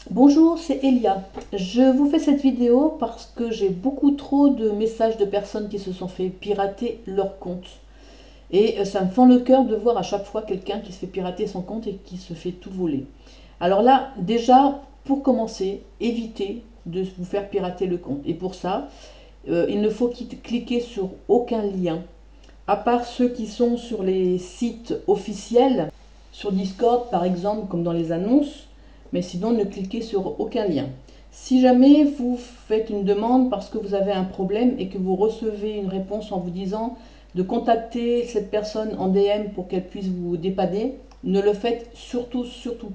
Bonjour, c'est Elia. Je vous fais cette vidéo parce que j'ai beaucoup trop de messages de personnes qui se sont fait pirater leur compte. Et ça me fend le cœur de voir à chaque fois quelqu'un qui se fait pirater son compte et qui se fait tout voler. Alors là, déjà, pour commencer, évitez de vous faire pirater le compte. Et pour ça, il ne faut cliquer sur aucun lien, à part ceux qui sont sur les sites officiels, sur Discord par exemple, comme dans les annonces, mais sinon ne cliquez sur aucun lien. Si jamais vous faites une demande parce que vous avez un problème et que vous recevez une réponse en vous disant de contacter cette personne en DM pour qu'elle puisse vous dépanner, ne le faites surtout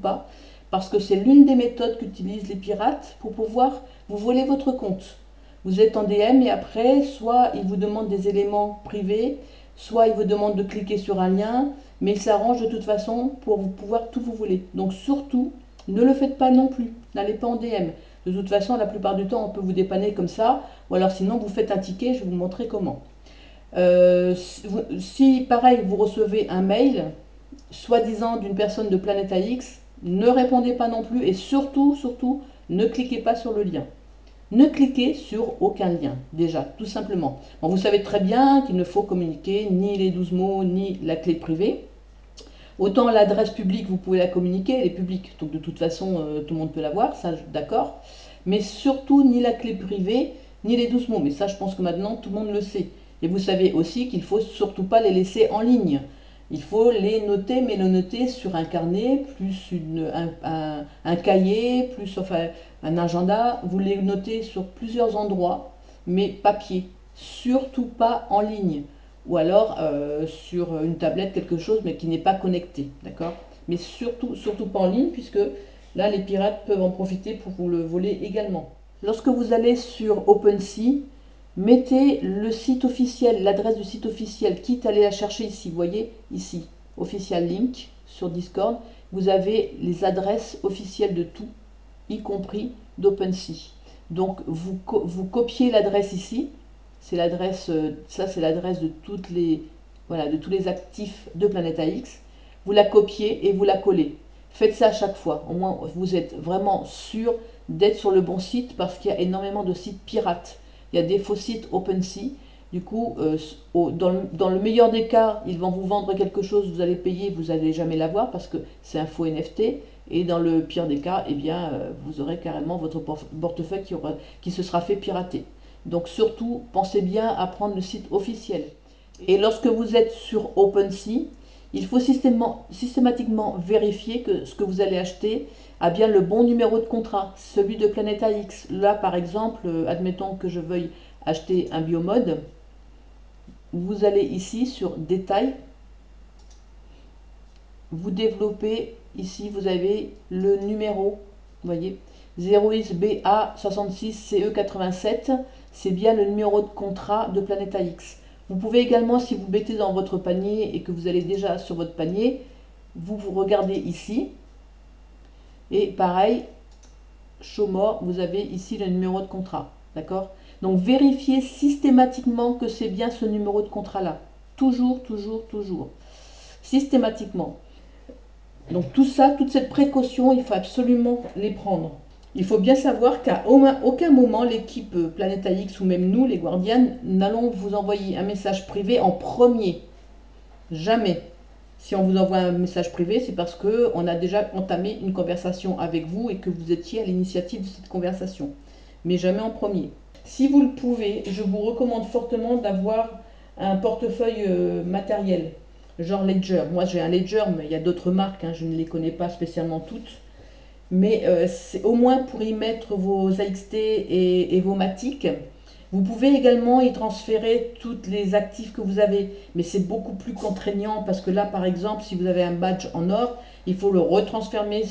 pas, parce que c'est l'une des méthodes qu'utilisent les pirates pour pouvoir vous voler votre compte. Vous êtes en DM et après, soit ils vous demandent des éléments privés, soit ils vous demandent de cliquer sur un lien, mais ils s'arrangent de toute façon pour pouvoir tout vous voler. Donc surtout, ne le faites pas non plus. N'allez pas en DM. De toute façon, la plupart du temps, on peut vous dépanner comme ça, ou alors sinon, vous faites un ticket, je vais vous montrer comment. Si pareil, vous recevez un mail, soi-disant d'une personne de Planeta X, ne répondez pas non plus et surtout, ne cliquez pas sur le lien. Ne cliquez sur aucun lien, déjà, tout simplement. Bon, vous savez très bien qu'il ne faut communiquer ni les 12 mots, ni la clé privée. Autant l'adresse publique, vous pouvez la communiquer, elle est publique, donc de toute façon, tout le monde peut la voir, ça, d'accord. Mais surtout, ni la clé privée, ni les 12 mots. Mais ça, je pense que maintenant, tout le monde le sait. Et vous savez aussi qu'il ne faut surtout pas les laisser en ligne. Il faut les noter, mais le noter sur un carnet, plus un cahier, plus enfin, un agenda. Vous les notez sur plusieurs endroits, mais papier. Surtout pas en ligne. Ou alors sur une tablette, quelque chose, mais qui n'est pas connecté. D'accord? Mais surtout pas en ligne, puisque là, les pirates peuvent en profiter pour vous le voler également. Lorsque vous allez sur OpenSea, mettez le site officiel, l'adresse du site officiel, quitte à aller la chercher ici. Vous voyez, ici, official link sur Discord, vous avez les adresses officielles de tout, y compris d'OpenSea. Donc, vous copiez l'adresse ici. C'est l'adresse, ça c'est l'adresse de voilà, de tous les actifs de Planeta X. Vous la copiez et vous la collez. Faites ça à chaque fois. Au moins, vous êtes vraiment sûr d'être sur le bon site parce qu'il y a énormément de sites pirates. Il y a des faux sites OpenSea. Du coup, dans le meilleur des cas, ils vont vous vendre quelque chose, vous allez payer, vous n'allez jamais l'avoir parce que c'est un faux NFT. Et dans le pire des cas, eh bien, vous aurez carrément votre portefeuille qui se sera fait pirater. Donc surtout, pensez bien à prendre le site officiel. Et lorsque vous êtes sur OpenSea, il faut systématiquement vérifier que ce que vous allez acheter a bien le bon numéro de contrat, celui de Planeta X. Là, par exemple, admettons que je veuille acheter un biomode, vous allez ici sur Détails, vous développez, ici vous avez le numéro, vous voyez, 0XBA66CE87, c'est bien le numéro de contrat de Planeta X. Vous pouvez également, si vous mettez dans votre panier et que vous allez déjà sur votre panier, vous regardez ici, et pareil, show more, vous avez ici le numéro de contrat, d'accord? Donc vérifiez systématiquement que c'est bien ce numéro de contrat-là. Toujours. Systématiquement. Donc tout ça, toute cette précaution, il faut absolument les prendre. Il faut bien savoir qu'à aucun moment l'équipe Planeta X ou même nous, les Guardians, n'allons vous envoyer un message privé en premier. Jamais. Si on vous envoie un message privé, c'est parce qu'on a déjà entamé une conversation avec vous et que vous étiez à l'initiative de cette conversation. Mais jamais en premier. Si vous le pouvez, je vous recommande fortement d'avoir un portefeuille matériel, genre Ledger. Moi j'ai un Ledger, mais il y a d'autres marques, hein, je ne les connais pas spécialement toutes. Mais c'est au moins pour y mettre vos AXT et vos Matic. Vous pouvez également y transférer tous les actifs que vous avez, mais c'est beaucoup plus contraignant parce que là, par exemple, si vous avez un badge en or, il faut le retransférer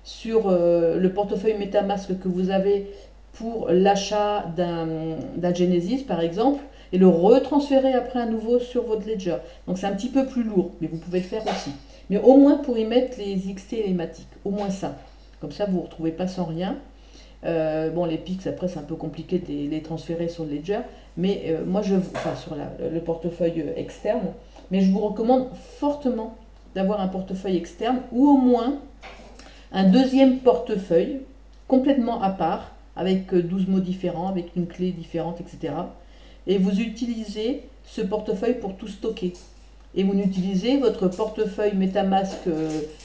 sur le portefeuille MetaMask que vous avez pour l'achat d'un Genesis, par exemple, et le retransférer après à nouveau sur votre Ledger. Donc c'est un petit peu plus lourd, mais vous pouvez le faire aussi. Mais au moins pour y mettre les XT et les Matic, au moins ça. Comme ça, vous ne vous retrouvez pas sans rien. Bon, les Pix, après, c'est un peu compliqué de les transférer sur le Ledger, mais moi, enfin, sur le portefeuille externe, mais je vous recommande fortement d'avoir un portefeuille externe ou au moins un deuxième portefeuille complètement à part, avec 12 mots différents, avec une clé différente, etc. Et vous utilisez ce portefeuille pour tout stocker. Et vous n'utilisez votre portefeuille MetaMask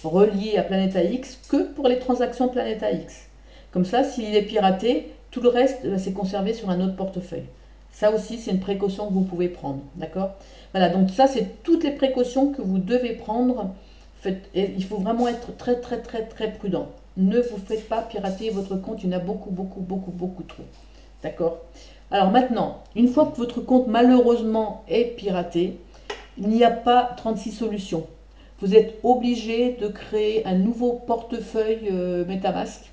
relié à Planeta X que pour les transactions Planeta X. Comme ça, s'il est piraté, tout le reste, c'est conservé sur un autre portefeuille. Ça aussi, c'est une précaution que vous pouvez prendre. D'accord? Voilà, donc ça, c'est toutes les précautions que vous devez prendre. Et il faut vraiment être très, très, très, très prudent. Ne vous faites pas pirater votre compte. Il y en a beaucoup, beaucoup, beaucoup, beaucoup trop. D'accord? Alors maintenant, une fois que votre compte malheureusement est piraté, il n'y a pas 36 solutions. Vous êtes obligé de créer un nouveau portefeuille MetaMask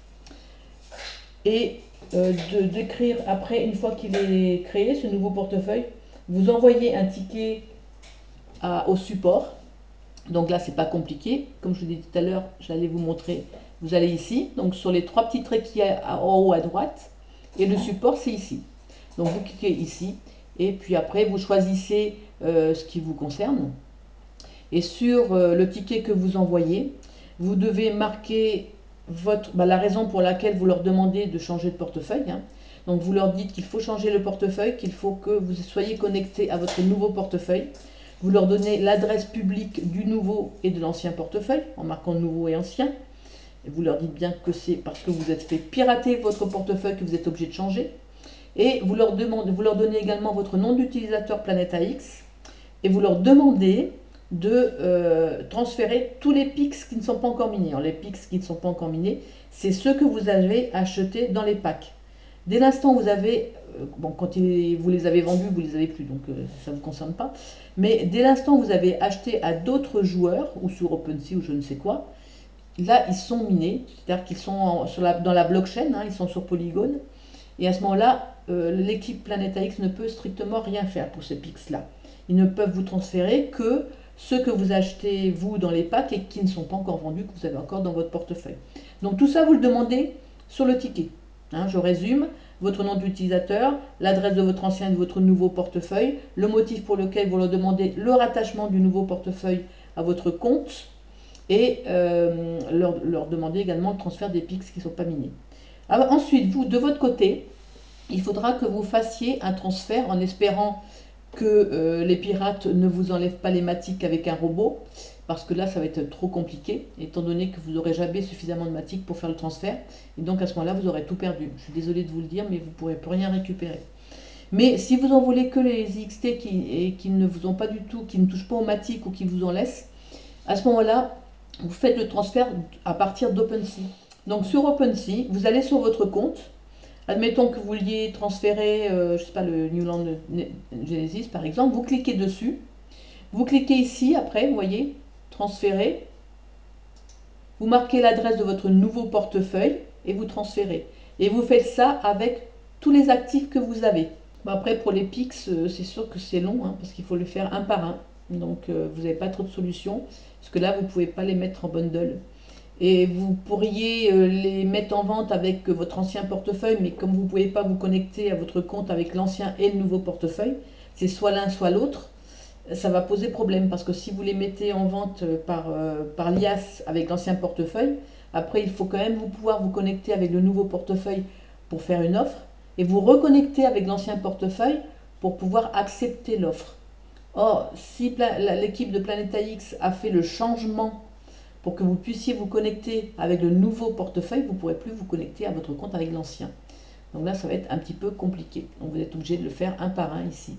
et d'écrire après, une fois qu'il est créé, ce nouveau portefeuille, vous envoyez un ticket au support. Donc là, c'est pas compliqué. Comme je vous l'ai dit tout à l'heure, j'allais vous montrer. Vous allez ici, donc sur les trois petits traits qu'il y a en haut à droite, et le support, c'est ici. Donc vous cliquez ici, et puis après, vous choisissez ce qui vous concerne. Et sur le ticket que vous envoyez, vous devez marquer la raison pour laquelle vous leur demandez de changer de portefeuille. Hein. Donc vous leur dites qu'il faut changer le portefeuille, qu'il faut que vous soyez connecté à votre nouveau portefeuille. Vous leur donnez l'adresse publique du nouveau et de l'ancien portefeuille, en marquant nouveau et ancien. Et vous leur dites bien que c'est parce que vous êtes fait pirater votre portefeuille que vous êtes obligé de changer. Et vous leur donnez également votre nom d'utilisateur Planeta X. Et vous leur demandez de transférer tous les PIX qui ne sont pas encore minés. Alors, les PIX qui ne sont pas encore minés, c'est ceux que vous avez achetés dans les packs. Dès l'instant où vous avez, quand vous les avez vendus, vous ne les avez plus, donc ça ne vous concerne pas. Mais dès l'instant où vous avez acheté à d'autres joueurs, ou sur OpenSea ou je ne sais quoi, là ils sont minés, c'est-à-dire qu'ils sont dans la blockchain, hein, ils sont sur Polygon. Et à ce moment-là, l'équipe Planeta X ne peut strictement rien faire pour ces PIX-là. Ils ne peuvent vous transférer que ceux que vous achetez, vous, dans les packs et qui ne sont pas encore vendus, que vous avez encore dans votre portefeuille. Donc tout ça, vous le demandez sur le ticket. Hein, je résume, votre nom d'utilisateur, l'adresse de votre ancien et de votre nouveau portefeuille, le motif pour lequel vous leur demandez le rattachement du nouveau portefeuille à votre compte et leur demander également le transfert des PIX qui ne sont pas minés. Alors, ensuite, vous, de votre côté, il faudra que vous fassiez un transfert en espérant que les pirates ne vous enlèvent pas les matiques avec un robot, parce que là, ça va être trop compliqué, étant donné que vous n'aurez jamais suffisamment de matiques pour faire le transfert. Et donc, à ce moment-là, vous aurez tout perdu. Je suis désolée de vous le dire, mais vous ne pourrez plus rien récupérer. Mais si vous en voulez que les XT qui ne vous ont pas du tout, qui ne touchent pas aux matiques ou qui vous en laissent, à ce moment-là, vous faites le transfert à partir d'OpenSea. Donc, sur OpenSea, vous allez sur votre compte. Admettons que vous vouliez transférer, je ne sais pas, le Newland Genesis par exemple, vous cliquez dessus, vous cliquez ici après, vous voyez, transférer, vous marquez l'adresse de votre nouveau portefeuille et vous transférez. Et vous faites ça avec tous les actifs que vous avez. Bon, après, pour les PIX, c'est sûr que c'est long, hein, parce qu'il faut le faire un par un. Donc, vous n'avez pas trop de solutions, parce que là, vous ne pouvez pas les mettre en bundle. Et vous pourriez les mettre en vente avec votre ancien portefeuille, mais comme vous ne pouvez pas vous connecter à votre compte avec l'ancien et le nouveau portefeuille, c'est soit l'un soit l'autre, ça va poser problème parce que si vous les mettez en vente par l'IAS avec l'ancien portefeuille, après il faut quand même pouvoir vous connecter avec le nouveau portefeuille pour faire une offre et vous reconnecter avec l'ancien portefeuille pour pouvoir accepter l'offre. Or, si l'équipe de Planeta X a fait le changement pour que vous puissiez vous connecter avec le nouveau portefeuille, vous ne pourrez plus vous connecter à votre compte avec l'ancien. Donc là, ça va être un petit peu compliqué. Donc vous êtes obligé de le faire un par un ici,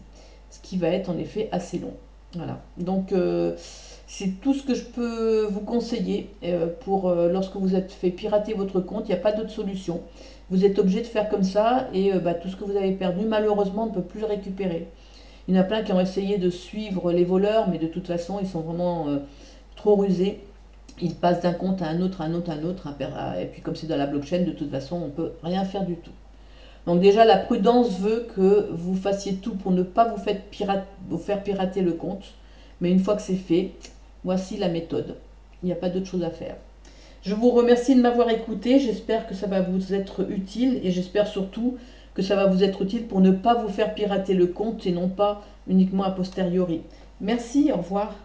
ce qui va être en effet assez long. Voilà. Donc c'est tout ce que je peux vous conseiller pour lorsque vous êtes fait pirater votre compte. Il n'y a pas d'autre solution. Vous êtes obligé de faire comme ça et tout ce que vous avez perdu, malheureusement, on ne peut plus le récupérer. Il y en a plein qui ont essayé de suivre les voleurs, mais de toute façon, ils sont vraiment trop rusés. Ils passent d'un compte à un autre, à un autre, à un autre, et puis comme c'est dans la blockchain, de toute façon, on ne peut rien faire du tout. Donc déjà, la prudence veut que vous fassiez tout pour ne pas vous faire pirater le compte. Mais une fois que c'est fait, voici la méthode. Il n'y a pas d'autre chose à faire. Je vous remercie de m'avoir écouté. J'espère que ça va vous être utile et j'espère surtout que ça va vous être utile pour ne pas vous faire pirater le compte et non pas uniquement a posteriori. Merci, au revoir.